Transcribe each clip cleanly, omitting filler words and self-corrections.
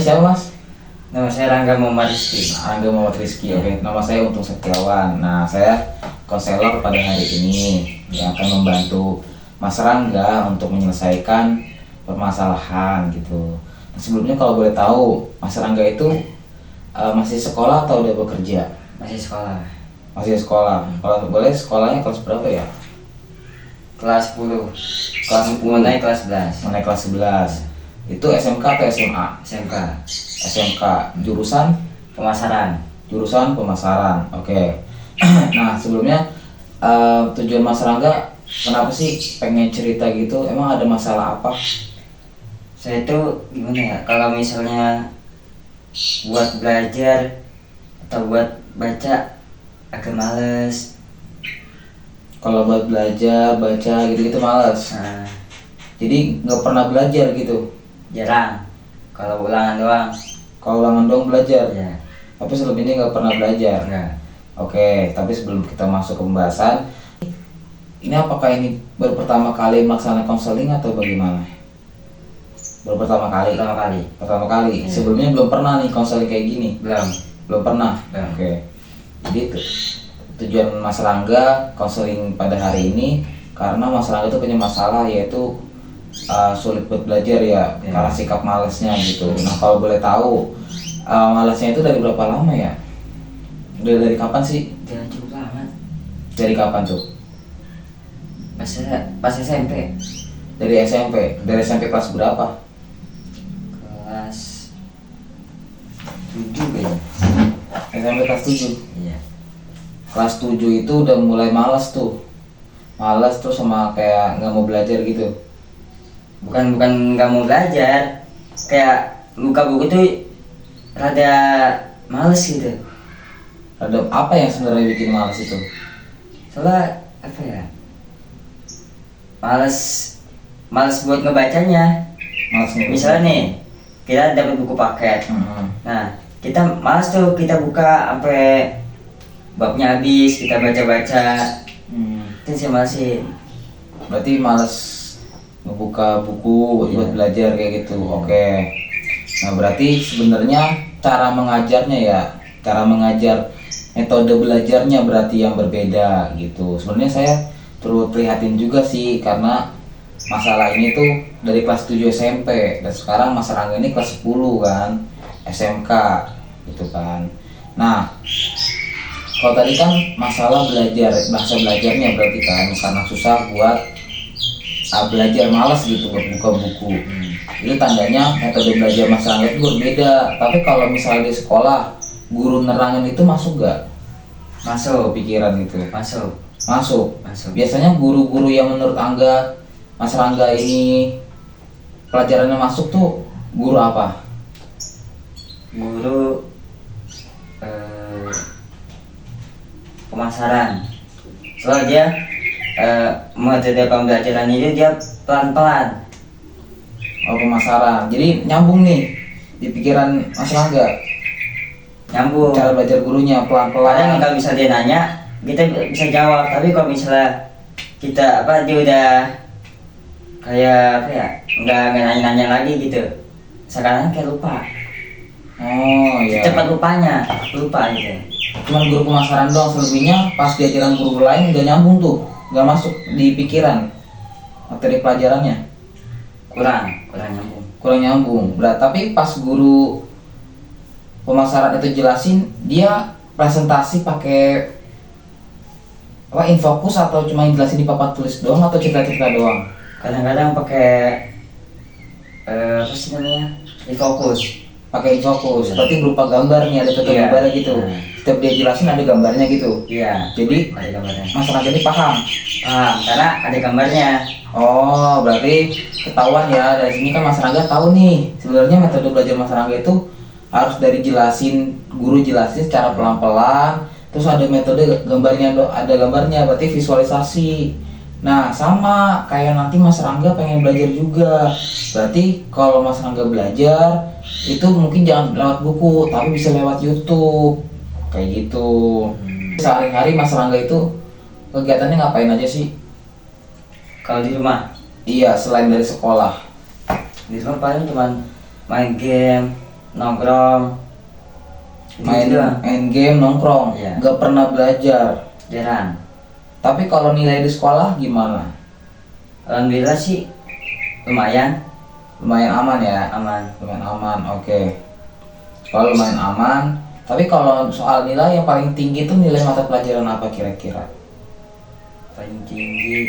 siapa Mas? Nama saya Rangga Muhammad Rizky. Rangga Muhammad Rizky, oke. Nama saya Untung Setiawan. Nah, saya konselor pada hari ini yang akan membantu Mas Rangga untuk menyelesaikan permasalahan gitu. Nah, sebelumnya kalau boleh tahu, Mas Rangga itu masih sekolah atau udah bekerja? Masih sekolah. Masih sekolah. Kalau boleh sekolahnya kelas berapa ya? Kelas 10. Kelas 10. Mau naik kelas 11. Mau naik kelas 11. Itu SMK atau SMA? SMK. SMK. Jurusan? Pemasaran. Jurusan pemasaran. Oke. Nah, sebelumnya tujuan Mas Rangga kenapa sih pengen cerita gitu? Emang ada masalah apa? Saya itu gimana ya? Kalau misalnya buat belajar atau buat baca agak males. Kalau buat belajar, baca gitu-gitu males. Nah, Jadi nggak pernah belajar gitu. jarang. Kalau ulangan doang. Kalau ulangan dong belajar. Ya. Tapi selebihnya nggak pernah belajar. Enggak. Oke, tapi sebelum kita masuk ke pembahasan, ini apakah ini baru pertama kali melaksanakan konseling atau bagaimana? Baru pertama kali. Pertama kali. Pertama kali. Iya. Sebelumnya belum pernah nih konseling kayak gini. Belum. Belum pernah. Belum. Oke. Jadi tujuan Mas Rangga konseling pada hari ini karena Mas Rangga itu punya masalah yaitu sulit buat belajar ya, Ya. karena sikap malesnya gitu. Nah, kalau boleh tahu malesnya itu dari berapa lama ya? Dari kapan sih? Udah cukup lama. Dari kapan tuh? Pas SMP. Dari SMP. Dari SMP kelas berapa? Kelas 7 kayaknya. SMP kelas 7. Iya. Kelas 7 itu udah mulai malas tuh. Malas tuh sama kayak nggak mau belajar gitu. Bukan nggak mau belajar, kayak buka buku tuh rada males gitu. Ada apa yang sebenarnya bikin malas itu? Soalnya apa ya, males buat ngebacanya. Malas nih. Misalnya nih, kita dapat buku paket. Nah, kita males tuh kita buka sampai babnya habis, kita baca-baca. Itu sih malesin. Berarti malas ngebuka buku buat belajar kayak gitu. Oke. Nah, berarti sebenarnya cara mengajarnya ya, cara mengajar metode belajarnya berarti yang berbeda gitu. Sebenarnya saya turut prihatin juga sih karena masalah ini tuh dari kelas 7 SMP dan sekarang Mas Rangga ini kelas 10 kan, SMK gitu kan. Nah, kalau tadi kan masalah belajar, bahasa belajarnya berarti kan karena susah buat belajar, malas gitu buat buka buku. Itu tandanya metode belajar Mas Rangga itu berbeda. Tapi kalau misalnya di sekolah guru nerangin itu masuk gak? Masuk. Pikiran gitu. Masuk. Masuk. Biasanya guru-guru yang menurut Mas Rangga ini pelajarannya masuk tuh guru apa? Guru pemasaran. Soalnya dia metode pembelajaran ini dia pelan-pelan. Oh, pemasaran. Jadi nyambung nih di pikiran Mas Rangga. Nyambung. Cara belajar gurunya Kadang pelan-pelan. kalau bisa dia nanya, kita bisa jawab. Tapi kalau misalnya kita dia udah kayak apa ya, nggak nanya-nanya lagi gitu. Sekarang kayak lupa. Oh iya. Cepat lupa gitu. Cuman guru pemasaran doang, selebihnya pas diajaran guru lain nggak nyambung tuh, nggak masuk di pikiran materi pelajarannya. Kurang nyambung. Tapi pas guru pemasaran itu jelasin, dia presentasi pakai infokus atau cuma jelasin di papan tulis doang atau cerita-cerita doang? Kadang-kadang pakai apa sih namanya, difokus. Pakai infokus, berarti berupa gambarnya, ada Iya. gambarnya gitu. Setiap dia jelasin ada gambarnya gitu. Iya. Jadi Ada gambarnya. masyarakat jadi paham. Karena ada gambarnya. Oh, berarti ketahuan ya, dari sini kan Mas Rangga tahu nih sebenarnya metode belajar Mas Rangga itu harus dari guru jelasin secara pelan-pelan, terus ada metode gambarnya, ada gambarnya, berarti visualisasi. Nah, sama kayak nanti Mas Rangga pengen belajar juga, berarti kalau Mas Rangga belajar itu mungkin jangan lewat buku, tapi bisa lewat YouTube kayak gitu. Sehari-hari Mas Rangga itu kegiatannya ngapain aja sih? Kalau di rumah Iya, selain dari sekolah. paling cuma main game, nongkrong, main gitu doang. main game, nongkrong, Iya. nggak pernah belajar. Jarang. Tapi kalau nilai di sekolah gimana? Alhamdulillah sih lumayan Lumayan aman ya? aman. Lumayan aman, oke. Kalau lumayan aman, tapi kalau soal nilai yang paling tinggi itu nilai mata pelajaran apa kira-kira? Paling tinggi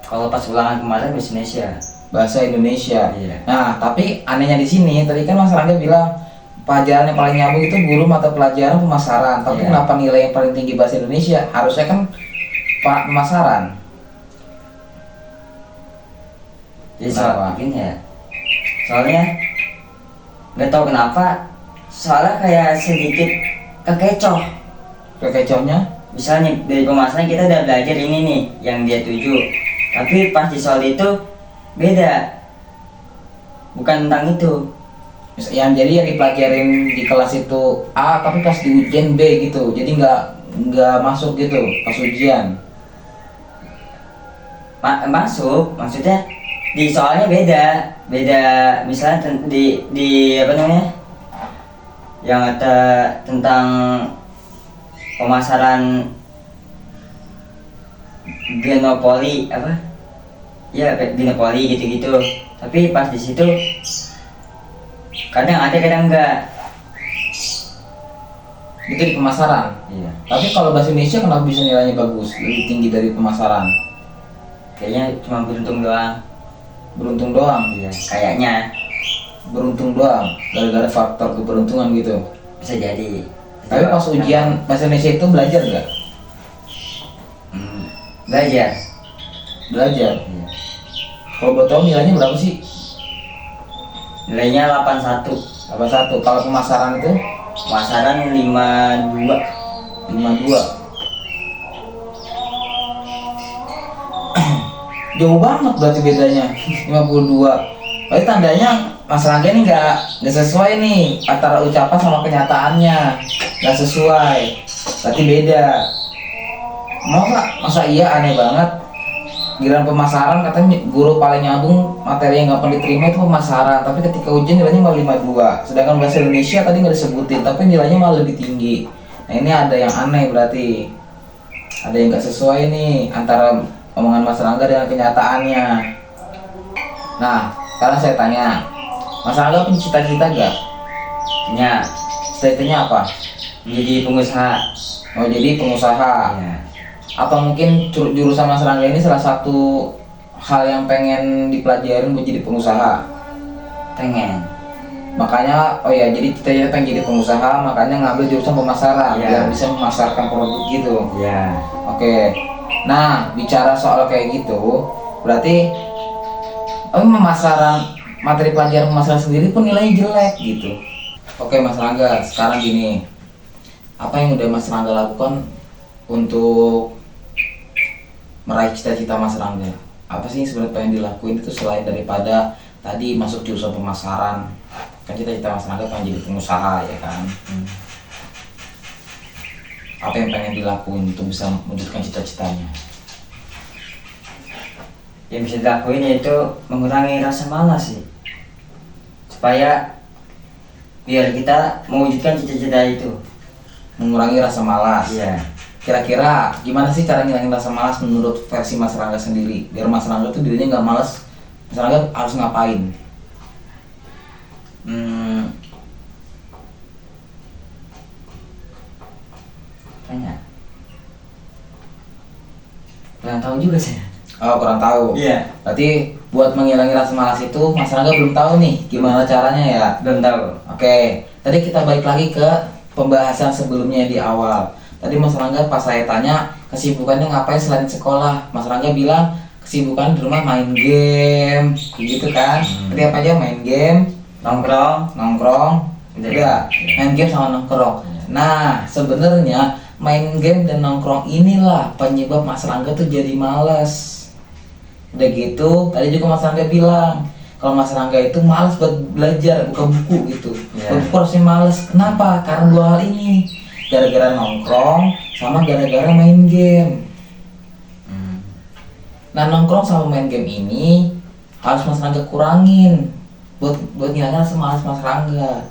kalau pas ulangan kemarin bahasa Indonesia. Bahasa Indonesia. Iya. Nah, tapi anehnya di sini, tadi kan Mas Rangga bilang pelajaran yang paling nyambung itu guru mata pelajaran pemasaran. Tapi Iya. kenapa nilai yang paling tinggi bahasa Indonesia? Harusnya kan pemasaran. Jadi Kenapa? mungkin ya. Soalnya nggak tahu kenapa. Soalnya kayak sedikit kekecoh. Kekecohnya? Misalnya dari pemasaran kita udah belajar ini nih yang dia tuju. Tapi pas di soal itu beda. Bukan tentang itu. Yang jadi yang dipelajarin di kelas itu A, tapi pas di ujian B gitu. Jadi nggak masuk gitu pas ujian. Masuk, maksudnya di soalnya beda misalnya di apa namanya yang ada tentang pemasaran genopoli apa ya genopoli gitu-gitu, tapi pas di situ kadang ada kadang enggak. Itu di pemasaran. Iya, Tapi kalau bahasa Indonesia kenapa bisa nilainya bagus, lebih tinggi dari pemasaran? kayaknya cuma beruntung doang. Beruntung doang. Iya, kayaknya Beruntung doang, gara-gara faktor keberuntungan gitu. bisa jadi. Tapi pas ujian bahasa Indonesia itu belajar nggak? Belajar. Belajar. Iya. Kalau buat tahu nilainya berapa sih? Nilainya 81. Apa satu? Kalau pemasaran itu Pemasaran 52. 52. Jauh banget berarti bedanya. 52. Berarti tandanya Mas Rangga ini nggak sesuai nih antara ucapan sama kenyataannya, nggak sesuai. Berarti beda. Mau nggak? Masa iya, aneh banget. Giliran pemasaran katanya guru paling nyambung materi yang gampang diterima itu pemasaran, tapi ketika ujian nilainya malah 52. Sedangkan bahasa Indonesia tadi nggak disebutin, tapi nilainya malah lebih tinggi. Nah ini ada yang aneh berarti. Ada yang nggak sesuai nih antara omongan Mas Rangga dengan kenyataannya. Nah, sekarang saya tanya, Mas Rangga punya cita-cita gak? Punya. Cita-citanya apa? Menjadi pengusaha. Mau jadi pengusaha? Ya. Atau mungkin jurusan Mas Rangga ini salah satu hal yang pengen dipelajarin buat jadi pengusaha? Pengen. Makanya, oh ya, jadi cita-cita pengen jadi pengusaha, makanya ngambil jurusan pemasaran Iya. biar bisa memasarkan produk gitu. Ya. Oke. Nah, bicara soal kayak gitu, berarti materi pelajaran pemasaran sendiri pun nilainya jelek gitu. Oke Mas Rangga, sekarang gini, apa yang udah Mas Rangga lakukan untuk meraih cita-cita Mas Rangga? Apa sih yang sebenarnya pengen dilakuin itu selain daripada tadi masuk jurusan pemasaran? Kan cita-cita Mas Rangga pengen jadi pengusaha ya kan? Apa yang pengen dilakuin untuk bisa mewujudkan cita-citanya? Yang bisa dilakuin yaitu mengurangi rasa malas sih, supaya biar kita mewujudkan cita-cita itu. Mengurangi rasa malas. Iya. Kira-kira gimana sih cara ngilangin rasa malas menurut versi Mas Rangga sendiri? Biar Mas Rangga tuh dirinya nggak malas, Mas Rangga harus ngapain? Tanya. Kurang tahu juga saya. Oh, kurang tahu. Iya. Berarti buat mengurangi rasa malas itu Mas Rangga belum tahu nih gimana caranya ya. Belum tahu. Oke, tadi kita balik lagi ke pembahasan sebelumnya di awal. Tadi Mas Rangga pas saya tanya kesibukannya ngapain selain sekolah, Mas Rangga bilang kesibukan di rumah main game, gitu kan? Setiap aja main game, nongkrong, udah main game sama nongkrong. Nah, sebenarnya main game dan nongkrong inilah penyebab Mas Rangga tuh jadi malas. Udah gitu, tadi juga Mas Rangga bilang kalau Mas Rangga itu malas buat belajar, buka buku gitu. Yeah. Buku harusnya malas. Kenapa? Karena dua hal ini. Gara-gara nongkrong sama gara-gara main game. Nah, nongkrong sama main game ini harus Mas Rangga kurangin. buat ngilangin rasa malas Mas Rangga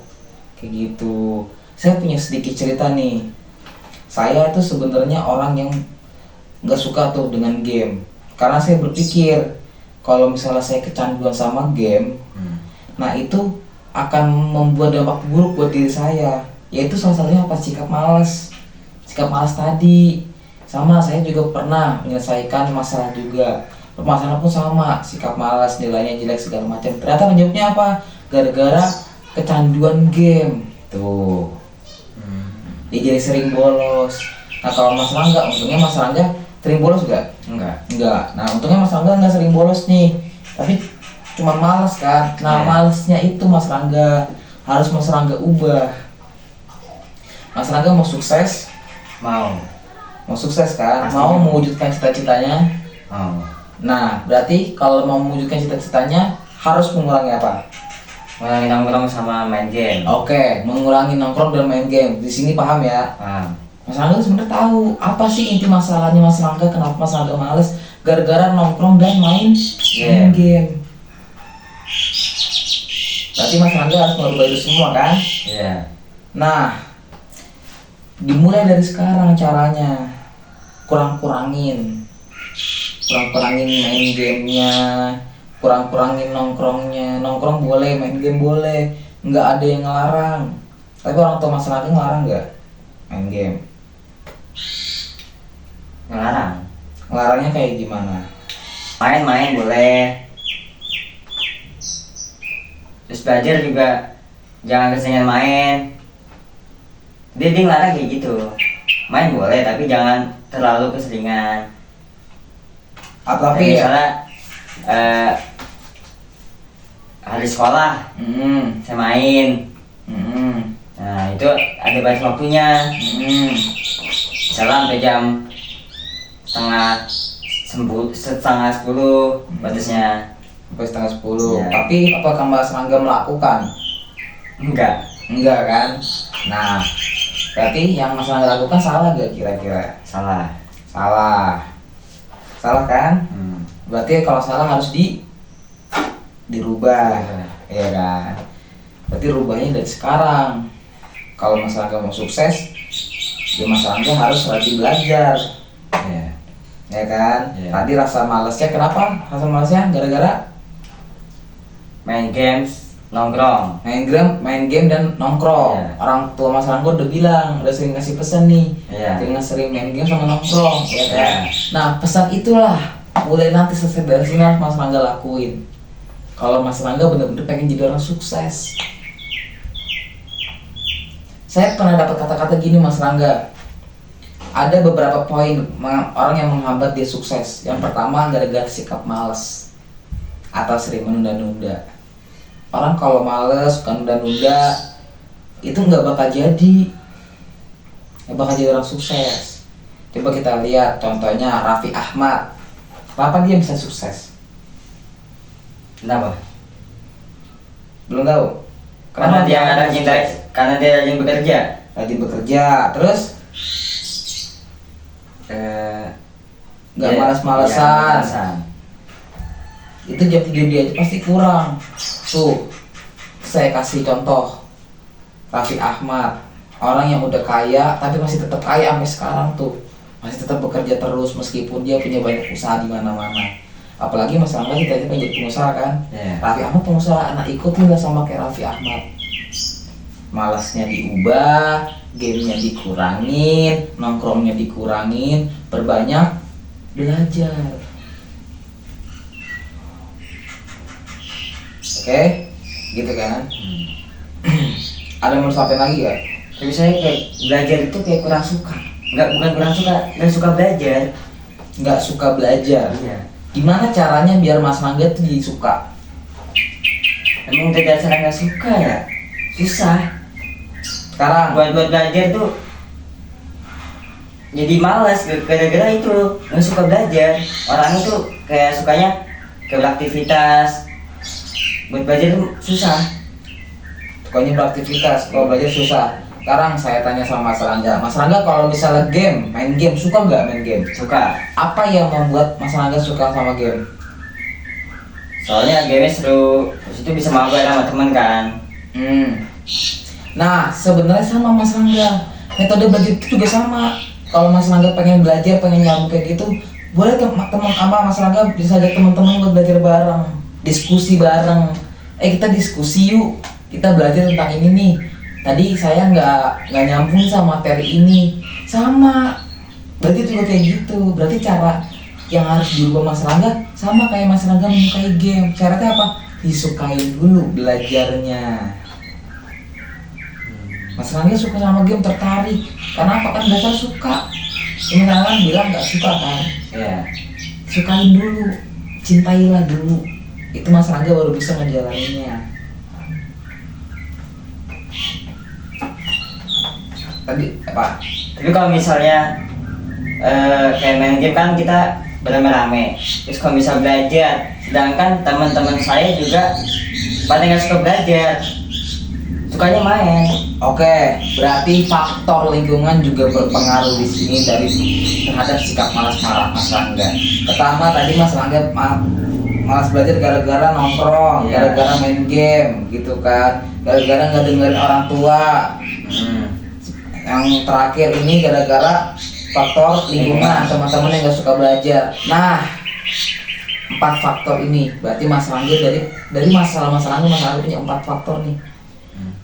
kayak gitu. Saya punya sedikit cerita nih. Saya tuh sebenarnya orang yang nggak suka tuh dengan game, karena saya berpikir kalau misalnya saya kecanduan sama game, nah itu akan membuat dampak buruk buat diri saya, yaitu salah satunya apa? Sikap malas tadi. Sama saya juga pernah menyelesaikan masalah juga, permasalahan pun sama, sikap malas, nilainya jelek segala macam. Ternyata menjawabnya apa? Gara-gara kecanduan game tuh. Dia jadi sering bolos. Nah kalau Mas Rangga, untungnya Mas Rangga sering bolos gak? Enggak. Nah untungnya Mas Rangga nggak sering bolos nih, tapi cuma malas kan. Nah malesnya itu Mas Rangga harus Mas Rangga ubah. Mas Rangga mau sukses, mau sukses kan? Pasti. Mau mewujudkan cita-citanya. Nah berarti kalau mau mewujudkan cita-citanya harus mengurangi apa? Mengurangi nongkrong sama main game. Oke, mengurangi nongkrong dan main game. Di sini paham ya? Paham. Mas Rangga sebenarnya tahu apa sih inti masalahnya Mas Rangga, kenapa Mas Rangga males? Gara-gara nongkrong dan main game. Berarti Mas Rangga harus merubah itu semua kan? Iya. Nah, dimulai dari sekarang caranya. Kurang-kurangin main gamenya, kurang-kurangin nongkrongnya. Nongkrong boleh, main game boleh, nggak ada yang ngelarang. Tapi orang tua Mas Rangga ngelarang nggak main game? Ngelarangnya kayak gimana? Main boleh. Terus belajar juga jangan keseringan main. Dia ngelarang kayak gitu. Main boleh tapi jangan terlalu keseringan. Tapi Misalnya hari sekolah saya main. Nah itu ada batas waktunya. Misalnya sampai jam setengah 10 batasnya. sampai setengah 10. Iya. Tapi apakah Mas Rangga melakukan? Enggak. Enggak kan? Nah, berarti yang Mas Rangga lakukan salah gak kira-kira? Salah. Salah kan? Berarti kalau salah harus dirubah, ya kan? Berarti rubahnya dari sekarang. Kalau Mas Rangga mau sukses, ya Mas Rangga harus rajin belajar, ya kan? Iya. Tadi rasa malesnya kenapa? Rasa malesnya gara-gara Main games, nongkrong. main game dan nongkrong. Iya. Orang tua Mas Rangga udah bilang, udah sering ngasih pesan nih, Iya. jangan sering main game sama nongkrong, ya kan? Iya. Nah pesan itulah mulai nanti selesai dari sini harus Mas Rangga lakuin. Kalau Mas Rangga bener-bener pengen jadi orang sukses. Saya pernah dapat kata-kata gini Mas Rangga. Ada beberapa poin orang yang menghambat dia sukses. Yang pertama gara-gara sikap malas atau sering menunda-nunda. Orang kalau males, suka nunda-nunda, itu nggak bakal jadi orang sukses. Coba kita lihat contohnya Raffi Ahmad. Kenapa dia bisa sukses? Kenapa? Belum tahu. Karena dia bisa rajin sukses? karena dia rajin bekerja. Rajin bekerja, terus nggak Iya, malas-malesan. malesan. Itu jam tidur dia aja pasti kurang. Tuh, saya kasih contoh Raffi Ahmad, orang yang udah kaya tapi masih tetap kaya sampai sekarang tuh, masih tetap bekerja terus meskipun dia punya banyak usaha di mana-mana. Apalagi Mas Rangga kita pengen jadi pengusaha kan? Iya. Raffi Ahmad pengusaha, anak ikutin lah sama kayak Raffi Ahmad. Malasnya diubah, gamenya dikurangin, nongkrongnya dikurangin, perbanyak belajar. Oke, gitu kan? Ada yang mau disampaikan lagi gak? Tapi saya kayak belajar itu kayak kurang suka. Bukan kurang suka, nggak suka belajar. Nggak suka belajar. Iya. Gimana caranya biar Mas Rangga tuh jadi suka? Emang udah dasar nggak suka ya, susah. Sekarang Buat belajar tuh jadi malas gara-gara itu nggak suka belajar. Orang itu kayak sukanya ke beraktivitas. Buat belajar tuh susah. pokoknya beraktivitas, kalau belajar susah. Sekarang saya tanya sama Mas Rangga. Mas Rangga kalau misalnya main game, suka nggak main game? Suka. Apa yang membuat Mas Rangga suka sama game? Soalnya game seru, terus itu bisa mabar sama temen kan. Nah, sebenarnya sama Mas Rangga. Metode belajar itu juga sama. Kalau Mas Rangga pengen belajar, pengen nyambung kayak gitu, boleh teman sama Mas Rangga bisa ajak teman-teman buat belajar bareng, diskusi bareng. Kita diskusi yuk. Kita belajar tentang ini nih. Tadi saya nggak nyambung sama materi ini. Sama. Berarti juga kayak gitu. Berarti cara yang harus diubah Mas Rangga sama kayak Mas Rangga menyukai game. Syaratnya apa? Disukain dulu belajarnya. Mas Rangga suka sama game, tertarik. Karena apa? Kan dasar suka. Ini kan bilang nggak suka kan? Ya. Sukain dulu, cintailah dulu. Itu Mas Rangga baru bisa ngejalaninnya. Tadi apa? Tapi kalau misalnya kayak main game kan kita beramai-ramai. Terus kalau bisa belajar, sedangkan teman-teman saya juga pada nggak suka belajar, sukanya main. Oke, berarti faktor lingkungan juga berpengaruh di sini dari terhadap sikap malas Mas Rangga. Pertama tadi Mas Rangga malas belajar gara-gara nongkrong, gara-gara main game, gitu kan, gara-gara nggak dengerin orang tua. Yang terakhir ini gara-gara faktor lingkungan, teman-teman yang nggak suka belajar. Nah, 4 faktor ini berarti Mas Rangga dari masalah Mas Rangga punya 4 faktor nih.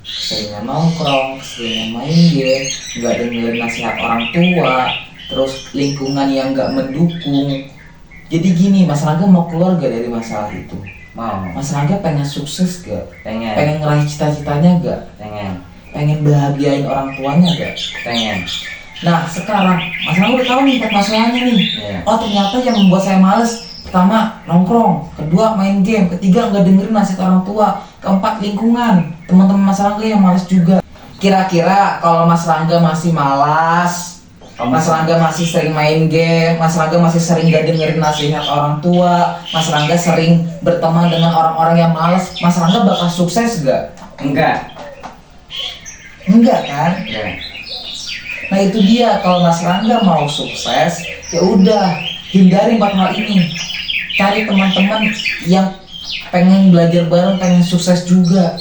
Seringnya nongkrong, seringnya main game, nggak dengerin nasihat orang tua, terus lingkungan yang nggak mendukung. Jadi gini, Mas Rangga mau keluar gak dari masalah itu? Mau. Mas Rangga pengen sukses gak? Pengen. Pengen ngeraih cita-citanya gak? Pengen. Pengen bahagiain orang tuanya gak? Pengen. Nah sekarang Mas Rangga udah tahu nih 4 masalahnya nih. Yeah. Oh ternyata yang membuat saya males, pertama nongkrong, kedua main game, ketiga nggak dengerin nasihat orang tua, keempat lingkungan, teman-teman Mas Rangga yang malas juga. Kira-kira kalau Mas Rangga masih malas, Mas Rangga masih sering main game, Mas Rangga masih sering gak dengerin nasihat orang tua, Mas Rangga sering berteman dengan orang-orang yang malas, Mas Rangga bakal sukses gak? Enggak. Enggak kan? Enggak. Nah itu dia, kalau Mas Rangga mau sukses, ya udah hindari 4 hal ini. Cari teman-teman yang pengen belajar bareng, pengen sukses juga.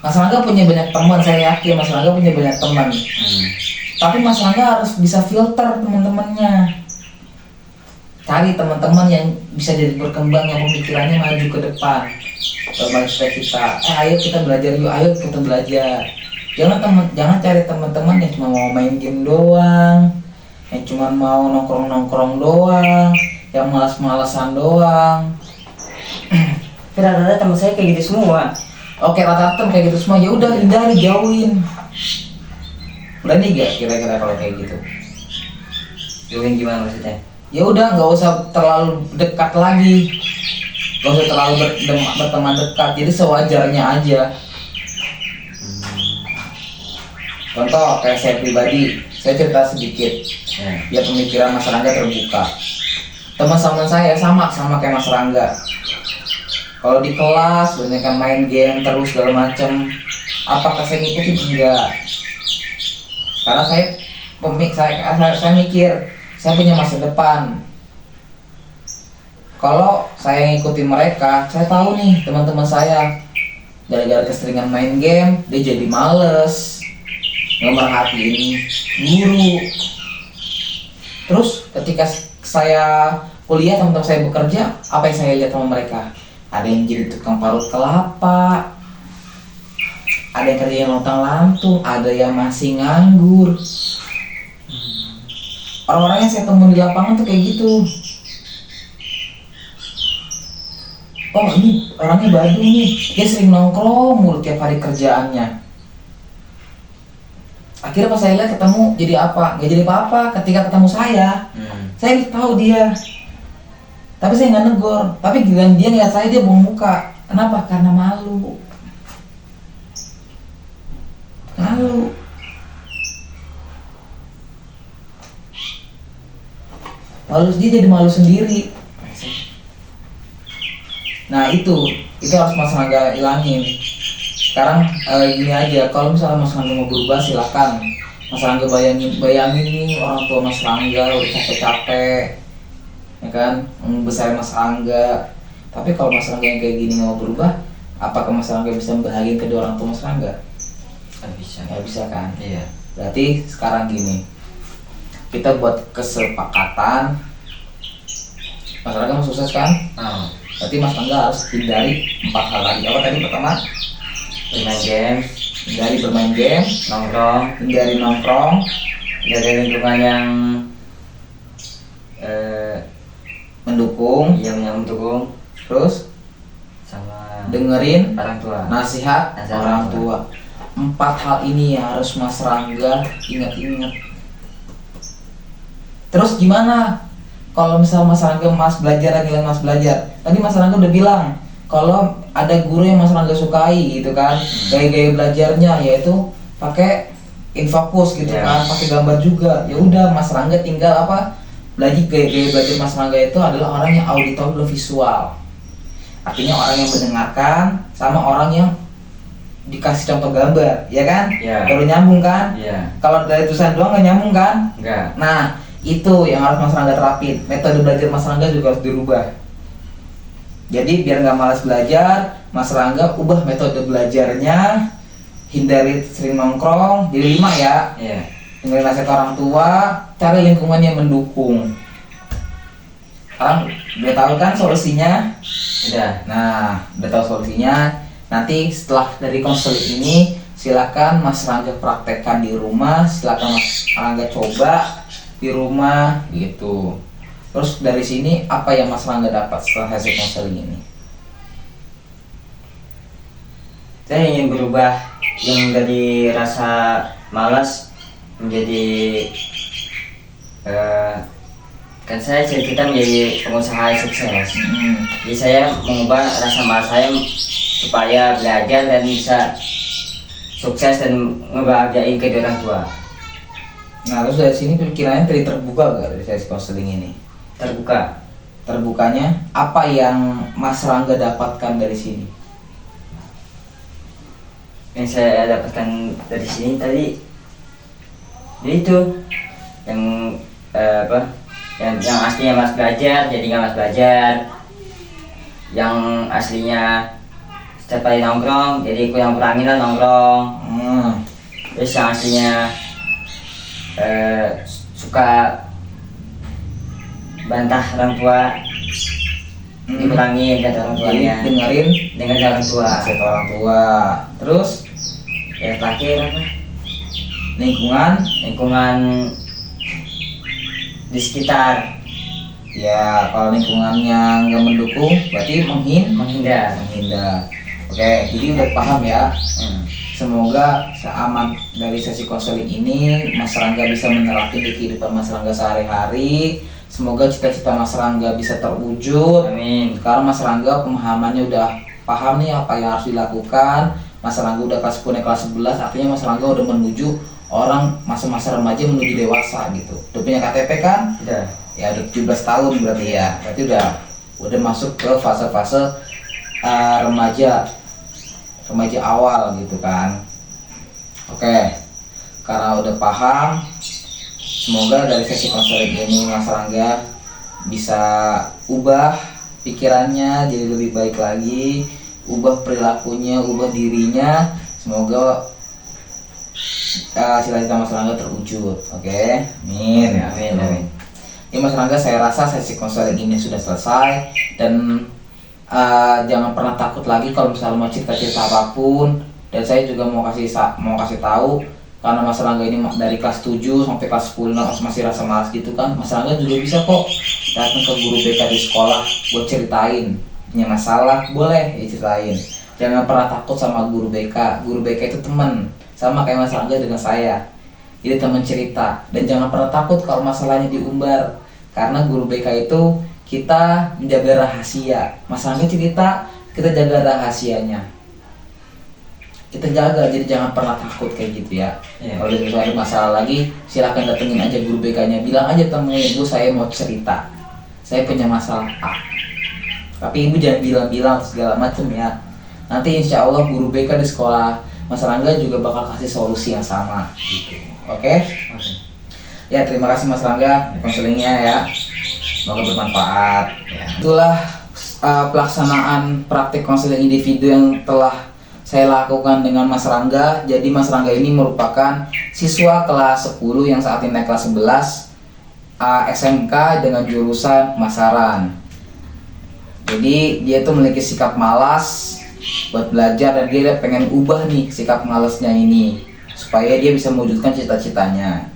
Mas Rangga punya banyak teman, saya yakin Mas Rangga punya banyak teman. Tapi Mas Rangga harus bisa filter teman-temannya. Cari teman-teman yang bisa jadi berkembang, yang pemikirannya maju ke depan. Supaya kita, ayo kita belajar yuk, ayo kita belajar. Jangan cari teman-teman yang cuma mau main game doang, yang cuma mau nongkrong-nongkrong doang, yang malas-malasan doang. Rata-rata teman saya kayak gitu semua. Oke, rata-rata kayak gitu semua. Ya udah hindari, jauhin. Berani gak kira-kira kalau kayak gitu? Jauhin gimana maksudnya? Ya udah, nggak usah terlalu dekat lagi, nggak usah terlalu berteman dekat. Jadi sewajarnya aja. Contoh kayak saya pribadi, saya cerita sedikit. Biar pemikiran Mas Rangga terbuka. Teman-teman saya sama kayak Mas Rangga. Kalau di kelas banyak yang main game terus segala macem, apakah saya ngikutin? Enggak. Karena saya mikir saya punya masa depan. Kalau saya ngikutin mereka, saya tahu nih teman-teman saya gara-gara keseringan main game, dia jadi males, nggak merhatiin guru. Terus ketika saya kuliah, teman-teman saya bekerja, apa yang saya lihat sama mereka? Ada yang jadi tukang parut kelapa, ada yang kerja yang lontang-lantung, ada yang masih nganggur. Orang-orang yang saya temuin di lapangan tuh kayak gitu. Oh ini orangnya Badung nih, dia sering nongkrong mulu tiap hari kerjaannya. Akhirnya pas saya lihat ketemu jadi apa? Gak jadi apa-apa. Ketika ketemu saya tahu dia. Tapi saya nggak negor. Tapi giliran dia ngeliat saya, dia buang muka. Kenapa? Karena malu. Malu. Malu, dia jadi malu sendiri. Nah itu harus Mas Rangga ilangin. Sekarang gini aja, kalau misalnya Mas Rangga mau berubah silakan. Mas Rangga bayangin nih orang tua Mas Rangga udah capek-capek, ya kan, membesarin Mas Rangga. Tapi kalau Mas Rangga yang kayak gini nggak mau berubah, apakah Mas Rangga bisa membahagiakan kedua orang tua Mas Rangga? Nggak bisa. Nggak bisa kan? Iya. Berarti sekarang gini, kita buat kesepakatan. Mas Rangga mau sukses kan? Oh. Berarti Mas Rangga harus hindari 4 hal lagi. Apa tadi pertama? Bermain game, Hindari bermain game, nongkrong, hindari nongkrong, dari lingkungan yang mendukung, yang mendukung, terus sama dengerin orang tua. nasihat Nasihat orang orang tua. 4 hal ini yang harus Mas Rangga ingat-ingat. Terus gimana kalau misal Mas Rangga belajar lagi, Mas belajar? Tadi Mas Rangga udah bilang kalau ada guru yang Mas Rangga sukai gitu kan, gaya-gaya belajarnya yaitu pakai infocus gitu kan, pakai gambar juga. Ya udah Mas Rangga tinggal belajar gaya-gaya belajar Mas Rangga itu adalah orang yang auditor dan visual. Artinya orang yang mendengarkan sama orang yang dikasih contoh gambar, ya kan? Iya. Baru nyambung kan? Iya. Kalau dari tulisan doang nggak nyambung kan? Enggak. Nah, itu yang harus Mas Rangga terapin. Metode belajar Mas Rangga juga harus dirubah. Jadi biar nggak malas belajar, Mas Rangga ubah metode belajarnya, hindari sering nongkrong, jadi 5 ya. Iya. Dengerin nasihat orang tua, cari lingkungan yang mendukung. Sekarang udah tahu kan solusinya? Udah. Nah, udah tahu solusinya. Nanti setelah dari konseling ini, silakan Mas Rangga praktekkan di rumah, silakan Mas Rangga coba di rumah gitu. Terus dari sini apa yang Mas Rangga dapat setelah hasil konseling ini? Saya ingin berubah yang dari rasa malas menjadi kan saya cita-cita menjadi pengusaha yang sukses. Jadi saya mengubah rasa malas saya supaya belajar dan bisa sukses dan ngebahagiain kedua orang tua. Nah, terus dari sini pikirannya tadi terbuka gak dari sesi konseling ini? Terbuka. Terbukanya apa yang Mas Rangga dapatkan dari sini? Yang saya dapatkan dari sini tadi itu yang yang aslinya Mas belajar jadi nggak Mas belajar, yang aslinya setiap kali nongkrong jadi aku yang kurangin lah nongkrong. Terus yang aslinya suka bantah orang tua dikurangi kata orang tuanya, dengerin dengan orang tua. nasihat orang tua. Terus Ya terakhir apa? lingkungan Di sekitar ya, kalau lingkungannya nggak mendukung berarti menghindar. Oke, jadi udah paham ya. Semoga seaman dari sesi konseling ini Mas Rangga bisa menerapkan di kehidupan Mas Rangga sehari-hari. Semoga cita-cita Mas Rangga bisa terwujud. Amin. Sekarang Mas Rangga pemahamannya udah paham nih apa yang harus dilakukan. Mas Rangga udah kelas 10 kelas 11, artinya Mas Rangga udah menuju orang masa-masa remaja menuju dewasa gitu. Udah punya KTP kan? Udah. Ya udah 17 tahun berarti ya. Berarti udah masuk ke fase-fase remaja awal gitu kan. Oke. Karena udah paham, semoga dari sesi konseling ini Mas Rangga bisa ubah pikirannya jadi lebih baik lagi, ubah perilakunya, ubah dirinya. Semoga cita-cita Mas Rangga terwujud. Oke. Amin. Amin. Ini Mas Rangga, saya rasa sesi konseling ini sudah selesai dan jangan pernah takut lagi kalau misalnya mau cerita-cerita apapun. Dan saya juga mau kasih tahu, karena Mas Rangga ini dari kelas 7 sampai kelas 10 masih rasa malas gitu kan, Mas Rangga juga bisa kok datang ke guru BK di sekolah buat ceritain punya masalah, boleh diceritain. Jangan pernah takut sama guru BK. Guru BK itu teman, sama kayak Mas Rangga dengan saya. Jadi teman cerita, dan jangan pernah takut kalau masalahnya diumbar, karena guru BK itu kita menjaga rahasia. Mas Rangga cerita, kita jaga rahasianya, kita jaga. Jadi jangan pernah takut kayak gitu ya. Kalau ada masalah lagi, silakan datengin aja guru BK-nya, bilang aja, temuin ibu, saya mau cerita, saya punya masalah A. Tapi ibu jangan bilang-bilang segala macam ya. Nanti insya Allah guru BK di sekolah Mas Rangga juga bakal kasih solusi yang sama gitu. Oke? Ya, terima kasih Mas Rangga konselingnya ya. Semoga bermanfaat. Ya. Itulah pelaksanaan praktik konseling individu yang telah saya lakukan dengan Mas Rangga. Jadi Mas Rangga ini merupakan siswa kelas 10 yang saat ini naik kelas 11 SMK dengan jurusan pemasaran. Jadi dia tuh memiliki sikap malas buat belajar dan dia pengen ubah nih sikap malasnya ini supaya dia bisa mewujudkan cita-citanya.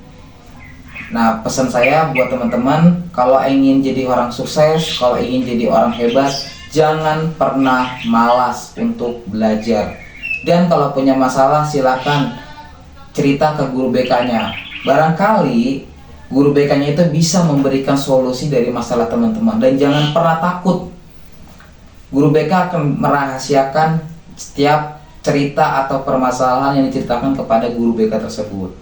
Nah, pesan saya buat teman-teman, kalau ingin jadi orang sukses, kalau ingin jadi orang hebat, jangan pernah malas untuk belajar. Dan kalau punya masalah, silakan cerita ke guru BK-nya. Barangkali guru BK-nya itu bisa memberikan solusi dari masalah teman-teman. Dan jangan pernah takut. Guru BK akan merahasiakan setiap cerita atau permasalahan yang diceritakan kepada guru BK tersebut.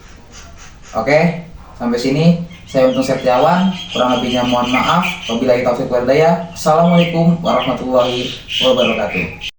Oke? Sampai sini, saya Untung Setiawan, kurang lebihnya mohon maaf. Wabillahi taufiq wal hidayah. Assalamualaikum warahmatullahi wabarakatuh.